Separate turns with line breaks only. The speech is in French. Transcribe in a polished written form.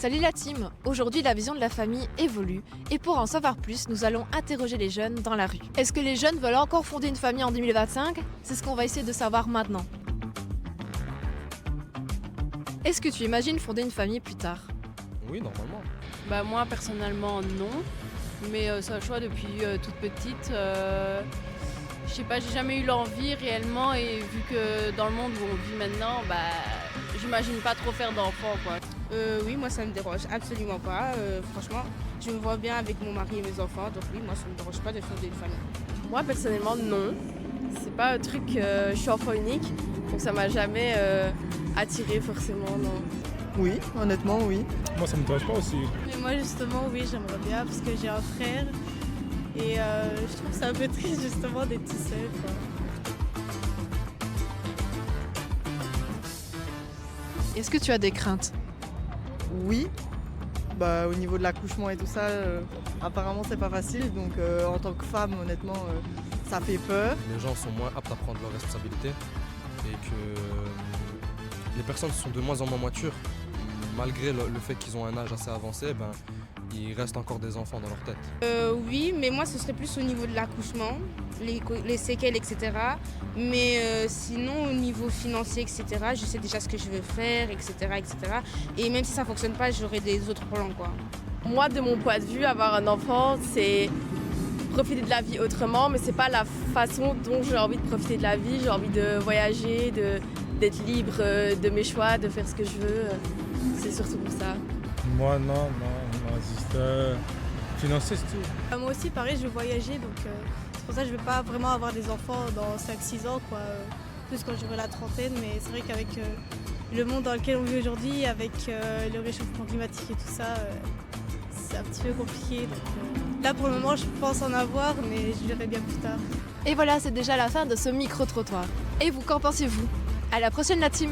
Salut la team! Aujourd'hui, la vision de la famille évolue et pour en savoir plus, nous allons interroger les jeunes dans la rue. Est-ce que les jeunes veulent encore fonder une famille en 2025? C'est ce qu'on va essayer de savoir maintenant. Est-ce que tu imagines fonder une famille plus tard?
Oui, normalement.
Moi personnellement non, mais c'est un choix depuis toute petite. Je sais pas, j'ai jamais eu l'envie réellement et vu que dans le monde où on vit maintenant, j'imagine pas trop faire d'enfants quoi.
Oui, moi ça me dérange absolument pas. Franchement, je me vois bien avec mon mari et mes enfants, donc oui, moi ça me dérange pas de fonder une famille.
Moi personnellement non, c'est pas un truc, je suis enfant unique, donc ça m'a jamais attiré forcément, non.
Oui, honnêtement, oui.
Moi, ça me dérange pas aussi.
Mais moi, justement, oui, j'aimerais bien parce que j'ai un frère et je trouve ça un peu triste, justement, d'être tout seul, quoi.
Est-ce que tu as des craintes?
Oui, au niveau de l'accouchement et tout ça, apparemment c'est pas facile, donc en tant que femme, honnêtement, ça fait peur.
Les gens sont moins aptes à prendre leurs responsabilités et que les personnes sont de moins en moins matures. Malgré le fait qu'ils ont un âge assez avancé, il reste encore des enfants dans leur tête.
Oui, mais moi ce serait plus au niveau de l'accouchement, les séquelles, etc. Mais sinon au niveau financier, etc., je sais déjà ce que je veux faire, etc., etc. Et même si ça ne fonctionne pas, j'aurai des autres plans, quoi.
Moi de mon point de vue, avoir un enfant c'est profiter de la vie autrement, mais c'est pas la façon dont j'ai envie de profiter de la vie. J'ai envie de voyager, d'être libre de mes choix, de faire ce que je veux. C'est surtout pour ça.
Moi, non, juste financer, c'est tout.
Moi aussi, pareil, je veux voyager, donc c'est pour ça que je ne veux pas vraiment avoir des enfants dans 5-6 ans, quoi. Plus quand j'aurai la trentaine, mais c'est vrai qu'avec le monde dans lequel on vit aujourd'hui, avec le réchauffement climatique et tout ça, c'est un petit peu compliqué. Donc, là, pour le moment, je pense en avoir, mais je verrai bien plus tard.
Et voilà, c'est déjà la fin de ce micro-trottoir. Et vous, qu'en pensez-vous? À la prochaine la team!